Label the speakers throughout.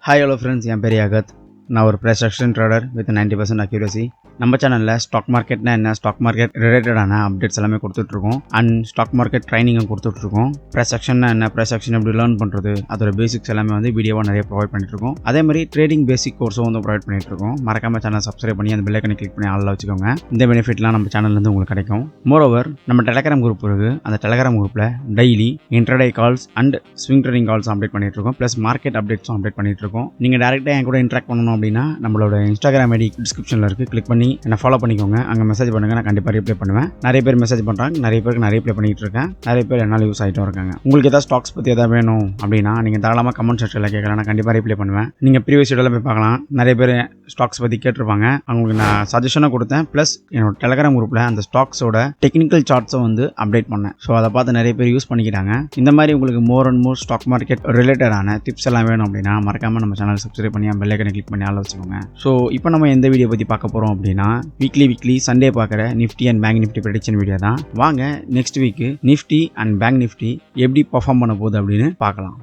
Speaker 1: Hi hello friends, I am Yagath. நான் ஒரு price action trader with 90% accuracy. நம்ம சேனல்ல ஸ்டாக் மார்க்கெட்னா என்ன, ஸ்டாக் மார்க்கெட் ரிலேட்டடான அப்டேட்ஸ் எல்லாமே கொடுத்துட்டு இருக்கோம். அண்ட் ஸ்டாக் மார்க்கெட் ட்ரைனிங்கும் கொடுத்துட்டு இருக்கோம். price actionனா என்ன, price action எப்படி லேர்ன் பண்றது, அதோட பேசிக்ஸ் எல்லாமே வந்து வீடியோவா நிறைய ப்ரொவைட் பண்ணிட்டு இருக்கோம். அதே மாதிரி ட்ரேடிங் பேசிக் கோர்ஸும் வந்து ப்ரொவைட் பண்ணிட்டு இருக்கோம். மறக்காம சேனல் சப்ஸ்கிரைப் பண்ணி அந்த பெல் ஐகானை கிளிக் பண்ணி ஆல்ல வச்சுக்கோங்க. இந்த பெனிஃபிட்லாம் நம்ம சேனல்ல இருந்து உங்களுக்கு கிடைக்கும். மோரோவர் நம்ம டெலகிராம் குரூப் இருக்கு. அந்த டெலகிராம் குரூப்ல daily intraday calls and swing trading calls update பண்ணிட்டு இருக்கோம். பிளஸ் மார்க்கெட் அப்டேட்ஸும் அப்டேட் பண்ணிட்டு இருக்கோம். நீங்க டைரக்டா என் கூட இன்டராக்ட் பண்ணணும் அப்படின்னா நம்மளோட இன்ஸ்டாகிராம் ஐடி டிஸ்கிரிப்ஷன்ல இருக்கு, கிளிக் பண்ணி என்ன ஃபாலோ பண்ணிக்கோங்க. அங்க மெசேஜ் பண்ணுங்க, நான் கண்டிப்பா ரிப்ளை பண்ணுவேன். நிறைய பேர் மெசேஜ் பண்றாங்க, நிறைய பேருக்கு நான் ரிப்ளை பண்ணிட்டு இருக்கேன். நிறைய பேர் என்னால யூஸ் ஆகிட்டும் இருக்காங்க. உங்களுக்கு ஏதாவது ஸ்டாக்ஸ் பத்தி ஏதாவது வேணும் அப்படின்னா நீங்க தாராளமா கமெண்ட் செக்ஷன்ல கேட்கலாம், நான் கண்டிப்பா ரிப்ளை பண்ணுவேன். நீங்க ப்ரீவியஸ் வீடியோல போய் பார்க்கலாம், நிறைய பேர் ஸ்டாக்ஸ் பத்தி கேட்டிருப்பாங்க. அவங்களுக்கு நான் சஜஷனும் கொடுத்தேன். பிளஸ் என்னோட டெலகிராம் குரூப்ல அந்த ஸ்டாக்ஸோட டெக்னிக்கல் சார்ட்ஸும் வந்து அப்டேட் பண்ணேன். ஸோ அதை பார்த்து நிறைய பேர் யூஸ் பண்ணிக்கிட்டாங்க. இந்த மாதிரி உங்களுக்கு more and more stock market ரிலேட்டடான டிப்ஸ் எல்லாம் வேணும் அப்படின்னா மறக்காம நம்ம சேனல் சப்ஸ்கிரைப் பண்ணி பெல் ஐகானை கிளிக் பண்ணி ஆல்ல வச்சுக்கோங்க. ஸோ இப்போ நம்ம எந்த வீடியோ பற்றி பார்க்க போகிறோம் அப்படின்னா வீக்லி சண்டே பார்க்குற Nifty and bank Nifty prediction video தான். வாங்க next week Nifty and bank Nifty எப்படி பர்ஃபார்ம் பண்ண போகுது அப்படின்னு பார்க்கலாம்.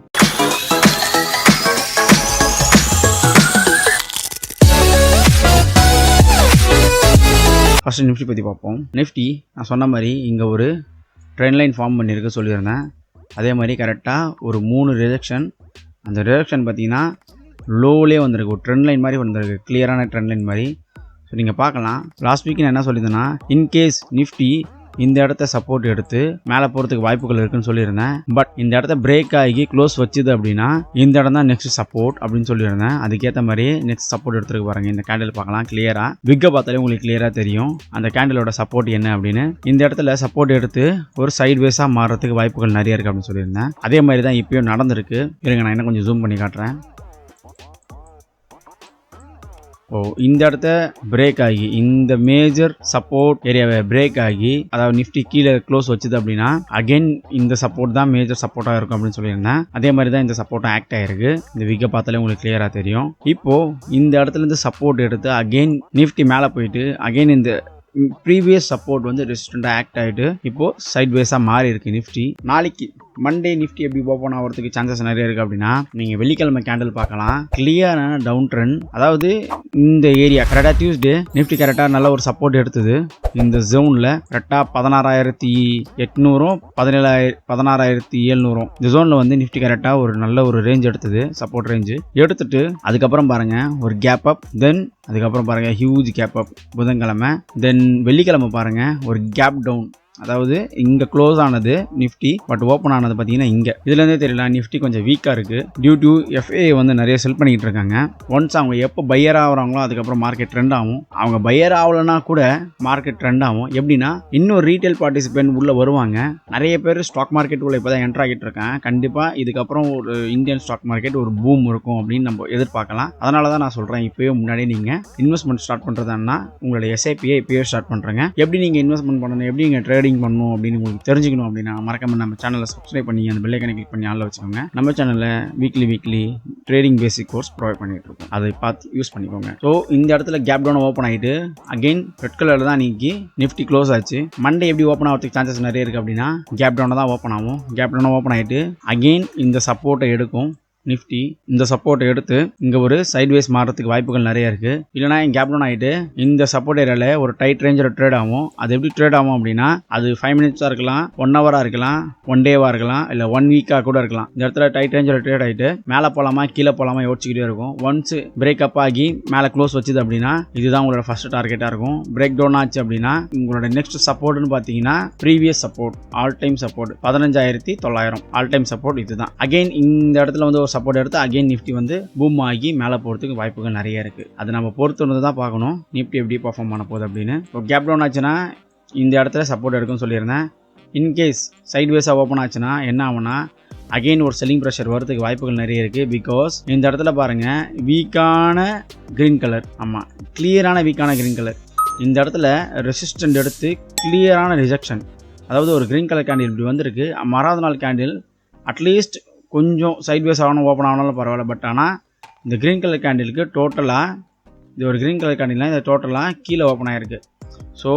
Speaker 1: ஃபர்ஸ்ட் நிஃப்டி பற்றி பார்ப்போம். நிஃப்டி நான் சொன்ன மாதிரி இங்கே ஒரு ட்ரெண்ட் லைன் ஃபார்ம் பண்ணியிருக்கு சொல்லியிருந்தேன். அதே மாதிரி கரெக்டாக ஒரு 3 ரிஜெக்ஷன். அந்த ரிஜெக்ஷன் பார்த்தீங்கன்னா லோவிலே வந்திருக்கு, ஒரு ட்ரெண்ட் லைன் மாதிரி வந்திருக்கு, கிளியரான ட்ரெண்ட் லைன் மாதிரி. ஸோ நீங்கள் பார்க்கலாம். லாஸ்ட் வீக் நான் என்ன சொல்லியிருந்தேன்னா இன்கேஸ் நிஃப்டி இந்த இடத்த சப்போர்ட் எடுத்து மேலே போகிறதுக்கு வாய்ப்புகள் இருக்குன்னு சொல்லியிருந்தேன். பட் இந்த இடத்த பிரேக் ஆகி க்ளோஸ் வச்சுது அப்படின்னா இந்த இடம் தான் நெக்ஸ்ட் சப்போர்ட் அப்படின்னு சொல்லியிருந்தேன். அதுக்கேற்ற மாதிரி நெக்ஸ்ட் சப்போர்ட் எடுத்துருக்கு பாருங்க. இந்த கேண்டில் பார்க்கலாம் கிளியரா, விக்கை பார்த்தாலே உங்களுக்கு கிளியரா தெரியும் அந்த கேண்டிலோட சப்போர்ட் என்ன அப்படின்னு. இந்த இடத்துல சப்போர்ட் எடுத்து ஒரு சைட் வேஸா மாறதுக்கு வாய்ப்புகள் நிறைய இருக்கு அப்படின்னு சொல்லியிருந்தேன். அதே மாதிரி தான் இப்பயும் நடந்திருக்கு. இருங்க நான் என்ன கொஞ்சம் ஜூம் பண்ணி காட்டுறேன். இந்த இடத்த பிரேக் ஆகி இந்த மேஜர் சப்போர்ட் ஏரியாவை பிரேக் ஆகி அதாவது நிஃப்டி கீழே க்ளோஸ் வச்சுது அப்படின்னா அகைன் இந்த சப்போர்ட் தான் மேஜர் சப்போர்ட்டா இருக்கும் அப்படின்னு சொல்லியிருந்தேன். அதே மாதிரி தான் இந்த சப்போர்ட்டும் ஆக்ட் ஆயிருக்கு. இந்த வீக்கை பார்த்தாலே உங்களுக்கு கிளியரா தெரியும். இப்போ இந்த இடத்துல இருந்து சப்போர்ட் எடுத்து அகைன் நிஃப்டி மேலே போயிட்டு அகைன் இந்த ப்ரீவியஸ் சப்போர்ட் வந்து ரெசிஸ்டண்டாக ஆக்ட் ஆகிட்டு இப்போ சைட் வேஸாக மாறி இருக்கு நிஃப்டி. நாளைக்கு மண்டே நிஃப்டி எப்படி ஓப்பன் ஆகிறதுக்கு சான்சஸ் நிறைய இருக்குது அப்படின்னா நீங்கள் வெள்ளிக்கிழமை கேண்டில் பார்க்கலாம், கிளியரான டவுன் ட்ரெண்ட். அதாவது இந்த ஏரியா கரெக்டாக டியூஸ்டே நிஃப்டி கரெக்டாக நல்ல ஒரு சப்போர்ட் எடுத்தது. இந்த ஜோனில் கரெக்டாக 16,800 16,700 இந்த ஜோனில் வந்து நிஃப்டி கரெக்டாக ஒரு நல்ல ஒரு ரேஞ்ச் எடுத்தது, சப்போர்ட் ரேஞ்சு எடுத்துட்டு அதுக்கப்புறம் பாருங்க ஒரு கேப் அப், தென் அதுக்கப்புறம் பாருங்க ஹியூஜ் கேப் அப் புதன்கிழமை, தென் வெள்ளிக்கிழமை பாருங்க ஒரு கேப் டவுன். அதாவது இங்க க்ளோஸ் ஆனது நிஃப்டி, பட் ஓப்பன் ஆனது பார்த்தீங்கன்னா இங்க. இதுல இருந்தே தெரியல நிஃப்டி கொஞ்சம் வீக்கா இருக்கு. டியூ டு FA வந்து நிறைய செல் பண்ணிட்டு இருக்காங்க. ஒன்ஸ் அவங்க எப்போ பையர் ஆகுறாங்களோ அதுக்கப்புறம் மார்க்கெட் ட்ரெண்ட் ஆகும். அவங்க பையர் ஆகலன்னா கூட மார்க்கெட் ட்ரெண்ட் ஆகும். எப்படின்னா இன்னும் ரீட்டைல் பார்ட்டிசிபென்ட் உள்ள வருவாங்க. நிறைய பேர் ஸ்டாக் மார்க்கெட் உள்ள இப்போதான் என்டர் ஆகிட்டு இருக்காங்க. கண்டிப்பா இதுக்கப்புறம் ஒரு இந்தியன் ஸ்டாக் மார்க்கெட் ஒரு பூம் இருக்கும் அப்படின்னு நம்ம எதிர்பார்க்கலாம். அதனாலதான் நான் சொல்றேன் இப்பவே முன்னாடி நீங்க இன்வெஸ்ட்மெண்ட் ஸ்டார்ட் பண்றதுன்னா உங்களோட SIP-யை இப்பவே ஸ்டார்ட் பண்றேங்க. எப்படி நீங்க இன்வெஸ்ட்மெண்ட் பண்ணணும், எப்படி நீங்க ட்ரேடிங் பண்ணணும் அப்படின்னு உங்களுக்கு தெரிஞ்சுக்கணும் அப்படின்னா மறக்காம நம்ம சேனலை சப்ஸ்கிரைப் பண்ணி அந்த பெல் ஐகானை கிளிக் பண்ணி ஆல்ல வச்சுக்கோங்க. நம்ம சேனல்ல வீக்லி ட்ரேடிங் பேசிக் கோர்ஸ் ப்ரொவைட் பண்ணிட்டு இருக்கோம், அதை பார்த்து யூஸ் பண்ணிக்கோங்க. ஸோ இந்த இடத்துல கேப் டவுன் ஓப்பன் ஆகிட்டு அகைன் ரெட் கலர்ல தான் இன்னைக்கு நிஃப்டி க்ளோஸ் ஆச்சு. மண்டே எப்படி ஓப்பன் ஆகிறதுக்கு சான்சஸ் நிறைய இருக்கு அப்படின்னா கேப் டவுன் தான் ஓப்பன் ஆகும். கேப் டவுன் ஓப்பன் ஆகிட்டு அகைன் இந்த சப்போர்ட்டை எடுக்கும் நிஃப்டி. இந்த சப்போர்ட்டை எடுத்து இங்க ஒரு சைட்வேஸ் மாறதுக்கு வாய்ப்புகள் நிறைய இருக்கு. இல்லைனா கேப் டவுன் ஆகிட்டு இந்த சப்போர்ட் ஏரியால ஒரு டைட் ரேஞ்சில் ட்ரேட் ஆகும். அது எப்படி ட்ரேட் ஆகும் அப்படின்னா அது 5 மினிட்ஸா இருக்கலாம், 1 ஹவரா இருக்கலாம், 1 டேவா இருக்கலாம், இல்ல 1 வீக்கா கூட இருக்கலாம். இந்த இடத்துல டைட் ரேஞ்சில் ட்ரேட் ஆகிட்டு மேலே போலாமா கீழே போலாமா யோசிச்சுக்கிட்டே இருக்கும். ஒன்ஸ் பிரேக் அப் ஆகி மேலே க்ளோஸ் வச்சுது அப்படின்னா இதுதான் உங்களோட ஃபர்ஸ்ட் டார்கெட்டா இருக்கும். பிரேக் டவுன் ஆச்சு அப்படின்னா உங்களோட நெக்ஸ்ட் சப்போர்ட்னு பாத்தீங்கன்னா previous support all time support 15,900 all time support இதுதான். அகைன் இந்த இடத்துல வந்து சப்போர்ட் எடுத்து அகைன் நிஃப்டி வந்து பூம் ஆகி மேலே போகிறதுக்கு வாய்ப்புகள் நிறைய இருக்கு. அது நம்ம பொறுத்து வந்து தான் பார்க்கணும் நிஃப்டி எப்படி பர்ஃபார்ம் பண்ண போகுது அப்படின்னு. இப்போ கேப் டவுன் ஆச்சுன்னா இந்த இடத்துல சப்போர்ட் எடுக்கும்னு சொல்லியிருந்தேன். இன்கேஸ் சைட் வேஸாக ஓப்பன் ஆச்சுன்னா என்ன ஆகும்னா அகைன் ஒரு செல்லிங் ப்ரெஷர் வரதுக்கு வாய்ப்புகள் நிறைய இருக்கு. பிகாஸ் இந்த இடத்துல பாருங்க வீக்கான கிரீன் கலர், ஆமாம் கிளியரான வீக்கான கிரீன் கலர். இந்த இடத்துல ரெசிஸ்டன்ட் எடுத்து கிளியரான ரிஜெக்ஷன். அதாவது ஒரு கிரீன் கலர் கேண்டில் இப்படி வந்திருக்கு. மறாவது நாள் கேண்டில் அட்லீஸ்ட் கொஞ்சம் சைட்வேஸ் ஆகணும் ஓப்பன் ஆகணும்னாலும் பரவாயில்ல. பட் ஆனால் இந்த க்ரீன் கலர் கேண்டிலுக்கு டோட்டலாக இது ஒரு க்ரீன் கலர் கேண்டில்னா இந்த டோட்டலாக கீழே ஓப்பன் ஆகிருக்கு. ஸோ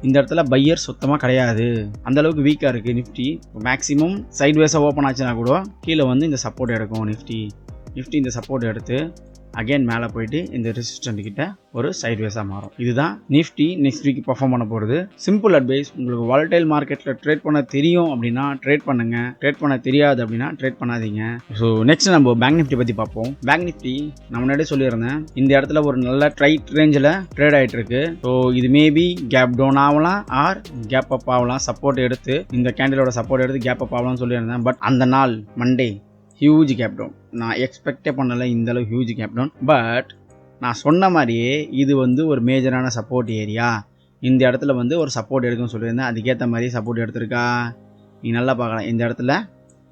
Speaker 1: இந்த இடத்துல பையர் சுத்தமாக கிடையாது, அந்தளவுக்கு வீக்காக இருக்குது நிஃப்டி. மேக்ஸிமம் சைட்வேஸாக ஓப்பன் ஆச்சுன்னா கூட கீழே வந்து இந்த சப்போர்ட் எடுக்கும் நிஃப்டி. நிஃப்டி இந்த சப்போர்ட் எடுத்து அகைன் மேலே போயிட்டு இந்த ரெசிஸ்டன்ட் கிட்ட ஒரு சைட்வேஸாக மாறும். இதுதான் நிஃப்டி நெக்ஸ்ட் வீக் பர்ஃபார்ம் பண்ண போகிறது. சிம்பிள் அட்வைஸ், உங்களுக்கு வாலடைல் மார்க்கெட்டில் ட்ரேட் பண்ண தெரியும் அப்படின்னா ட்ரேட் பண்ணுங்க, ட்ரேட் பண்ண தெரியாது அப்படின்னா ட்ரேட் பண்ணாதீங்க. ஸோ நெக்ஸ்ட் நம்ம பேங்க் நிஃப்டி பற்றி பார்ப்போம். பேங்க் நிஃப்டி நான் முன்னாடியே சொல்லியிருந்தேன், இந்த இடத்துல ஒரு நல்ல ட்ரைட் ரேஞ்சில் ட்ரேட் ஆகிட்டு இருக்கு. ஸோ இது மேபி கேப் டவுன் ஆகலாம் ஆர் கேப் அப் ஆகலாம். சப்போர்ட் எடுத்து இந்த கேண்டிலோட சப்போர்ட் எடுத்து கேப் அப் ஆகலாம்னு சொல்லியிருந்தேன். பட் அந்த நாள் மண்டே ஹியூஜ் கேப் டவுன். நான் எக்ஸ்பெக்டே பண்ணலை இந்த அளவு ஹியூஜ் கேப் டவுன். பட் நான் சொன்ன மாதிரியே இது வந்து ஒரு மேஜரான சப்போர்ட் ஏரியா. இந்த இடத்துல வந்து ஒரு சப்போர்ட் எடுக்குன்னு சொல்லியிருந்தேன். அதுக்கேற்ற மாதிரி சப்போர்ட் எடுத்திருக்கா. நீ நல்லா பார்க்கலாம். இந்த இடத்துல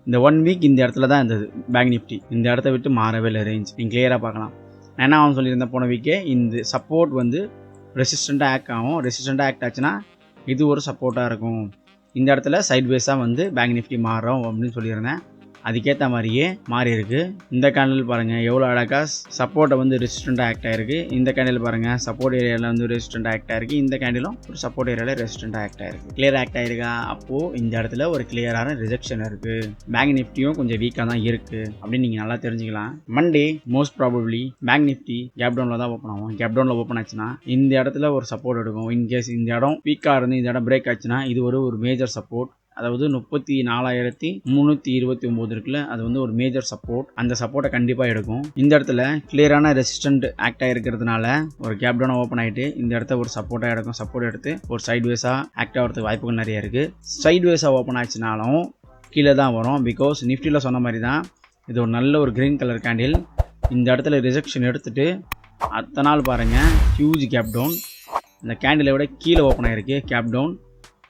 Speaker 1: இந்த 1 வீக் இந்த இடத்துல தான் இருந்தது பேங்க் நிஃப்டி. இந்த இடத்த விட்டு மாறவே இல்லை ரேஞ்ச். நீங்கள் கிளியராக பார்க்கலாம். நான் என்ன ஆகும் சொல்லியிருந்தேன் போன வீக்கே, இந்த சப்போர்ட் வந்து ரெசிஸ்டண்ட்டாக ஆக்ட் ஆகும். ரெசிஸ்டண்ட்டாக ஆக்ட் ஆச்சுன்னா இது ஒரு சப்போர்ட்டாக இருக்கும். இந்த இடத்துல சைட்வேஸாக வந்து பேங்க் நிஃப்டி மாறும் அப்படின்னு சொல்லியிருந்தேன். அதுக்கேற்ற மாதிரியே மாறி இருக்கு. இந்த கேண்டில் பாருங்கள் எவ்வளோ அழகாக சப்போர்ட்டை வந்து ரெசிஸ்டண்ட்டாக ஆக்ட் ஆயிருக்கு. இந்த கேண்டில் பாருங்கள் சப்போர்ட் ஏரியாவில் வந்து ரெசிஸ்டண்ட்டாக ஆக்ட் ஆயிருக்கு. இந்த கேண்டிலும் ஒரு சப்போர்ட் ஏரியாவில் ரெசிஸ்டண்ட்டாக ஆக்ட் ஆயிருக்கு. கிளியர் ஆக்ட் ஆயிருக்கா? அப்போது இந்த இடத்துல ஒரு கிளியரான ரிஜெக்ஷன் இருக்குது. பேங்க் நிஃப்டியும் கொஞ்சம் வீக்காக தான் இருக்குது அப்படின்னு நீங்கள் நல்லா தெரிஞ்சுக்கலாம். Monday most probably bank Nifty gap டவுனில் தான் ஓப்பன் ஆகும். கேப் டவுனில் ஓப்பன் ஆச்சுன்னா இந்த இடத்துல ஒரு சப்போர்ட் எடுக்கும். இன்கேஸ் இந்த இடம் வீக்காக இருந்து இந்த இடம் பிரேக் ஆச்சுன்னா இது ஒரு மேஜர் சப்போர்ட். அதாவது 34,329 இருக்குல்ல, அது வந்து ஒரு மேஜர் சப்போர்ட். அந்த சப்போர்ட்டை கண்டிப்பாக எடுக்கும். இந்த இடத்துல கிளியரான ரெசிஸ்டன்ட் ஆக்ட் ஆகிருக்கிறதுனால ஒரு கேப் டவுன் ஓப்பன் ஆகிட்டு இந்த இடத்த ஒரு சப்போர்ட்டாக எடுக்கும். சப்போர்ட் எடுத்து ஒரு சைட்வேஸாக ஆக்ட் ஆகிறதுக்கு வாய்ப்புகள் நிறைய இருக்குது. சைட்வேஸாக ஓப்பன் ஆச்சுனாலும் கீழே தான் வரும். பிகாஸ் நிஃப்டியில் சொன்ன மாதிரி தான் இது ஒரு நல்ல ஒரு க்ரீன் கலர் கேண்டில். இந்த இடத்துல ரிஜெக்ஷன் எடுத்துகிட்டு அடுத்த நாள் பாருங்கள் ஹியூஜ் கேப் டவுன். இந்த கேண்டிலை விட கீழே ஓப்பன் ஆகிருக்கு. கேப் டவுன்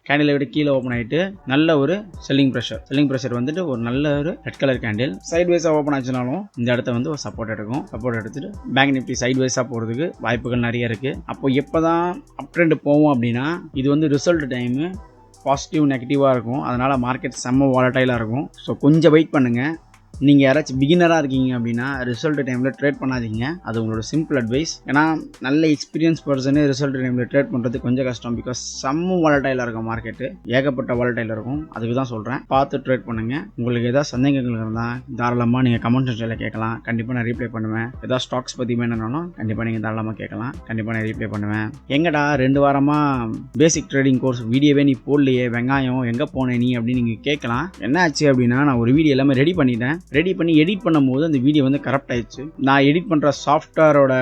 Speaker 1: கேண்டிலை விட கீழே ஓப்பன் ஆகிட்டு நல்ல ஒரு செல்லிங் ப்ரெஷர் வந்துட்டு ஒரு நல்ல ஒரு ரெட் கலர் கேண்டில். சைட்வேஸாக ஓப்பன் ஆச்சுனாலும் இந்த இடத்த வந்து ஒரு சப்போர்ட் எடுக்கும். சப்போர்ட் எடுத்துட்டு பேங்க் நிஃப்டி சைட்வேஸாக போகிறதுக்கு வாய்ப்புகள் நிறைய இருக்குது. அப்போ எப்போ தான் அப் ட்ரெண்ட் போவோம் அப்படின்னா இது வந்து ரிசல்ட் டைமு பாசிட்டிவ் நெகட்டிவாக இருக்கும். அதனால் மார்க்கெட் செம்ம வாலடைலாக இருக்கும். ஸோ கொஞ்சம் வெயிட் பண்ணுங்கள். நீங்கள் யாராச்சும் பிகினராக இருக்கீங்க அப்படின்னா ரிசல்ட் டைமில் ட்ரேட் பண்ணாதீங்க. அது உங்களோட சிம்பிள் அட்வைஸ். ஏன்னா நல்ல எக்ஸ்பீரியன்ஸ் பர்சனே ரிசல்ட் டைமில் ட்ரேட் பண்ணுறது கொஞ்சம் கஷ்டம். பிகாஸ் செம்ம வாலடைலாக இருக்கும் மார்க்கெட்டு. ஏகப்பட்ட வாலடைல் இருக்கும். அதுக்கு தான் சொல்கிறேன், பார்த்து ட்ரேட் பண்ணுங்கள். உங்களுக்கு ஏதாவது சந்தேகங்கள் இருந்தால் தாராளமாக நீங்கள் கமெண்ட் செக்ஷனில் கேட்கலாம். கண்டிப்பாக நான் ரீப்ளை பண்ணுவேன். ஏதாவது ஸ்டாக்ஸ் பற்றி வேணும்னாலும் கண்டிப்பாக நீங்கள் தாராளமாக கேட்கலாம். கண்டிப்பாக நான் ரீப்ளை பண்ணுவேன். எங்கடா 2 வாரமாக பேசிக் ட்ரேடிங் கோர்ஸ் வீடியோவே நீ போடலையே, வெங்காயம் எங்கே போனேன் நீ அப்படின்னு நீங்கள் கேட்கலாம். என்ன ஆச்சு அப்படின்னா நான் ஒரு வீடியோ எல்லாமே ரெடி பண்ணிட்டேன். ரெடி பண்ணி எடிட் பண்ணும்போது அந்த வீடியோ வந்து கரப்ட் ஆயிடுச்சு. நான் எடிட் பண்ணுற சாஃப்ட்வேரோட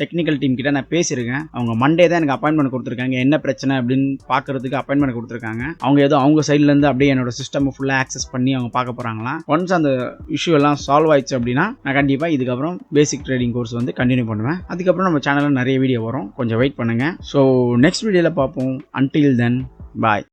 Speaker 1: டெக்னிக்கல் டீம் கிட்ட நான் பேசியிருக்கேன். அவங்க மண்டே தான் எனக்கு அப்பாயின்மெண்ட் கொடுத்துருக்காங்க. என்ன பிரச்சனை அப்படின்னு பார்க்கறதுக்கு அப்பாயின்மெண்ட் கொடுத்துருக்காங்க. அவங்க ஏதோ அவங்க சைட்லேருந்து அப்படியே என்னோட சிஸ்டம் ஃபுல்லாக ஆக்சஸ் பண்ணி அவங்க பார்க்க போகிறாங்களாம். ஒன்ஸ் அந்த இஷ்யூ எல்லாம் சால்வ் ஆயிடுச்சு அப்படின்னா நான் கண்டிப்பாக இதுக்கப்புறம் பேசிக் ட்ரேடிங் கோர்ஸ் வந்து கண்டினியூ பண்ணுவேன். அதுக்கப்புறம் நம்ம சேனலில் நிறைய வீடியோ வரும். கொஞ்சம் வெயிட் பண்ணுங்க. ஸோ நெக்ஸ்ட் வீடியோவில் பார்ப்போம். அன்டில் தென் பாய்.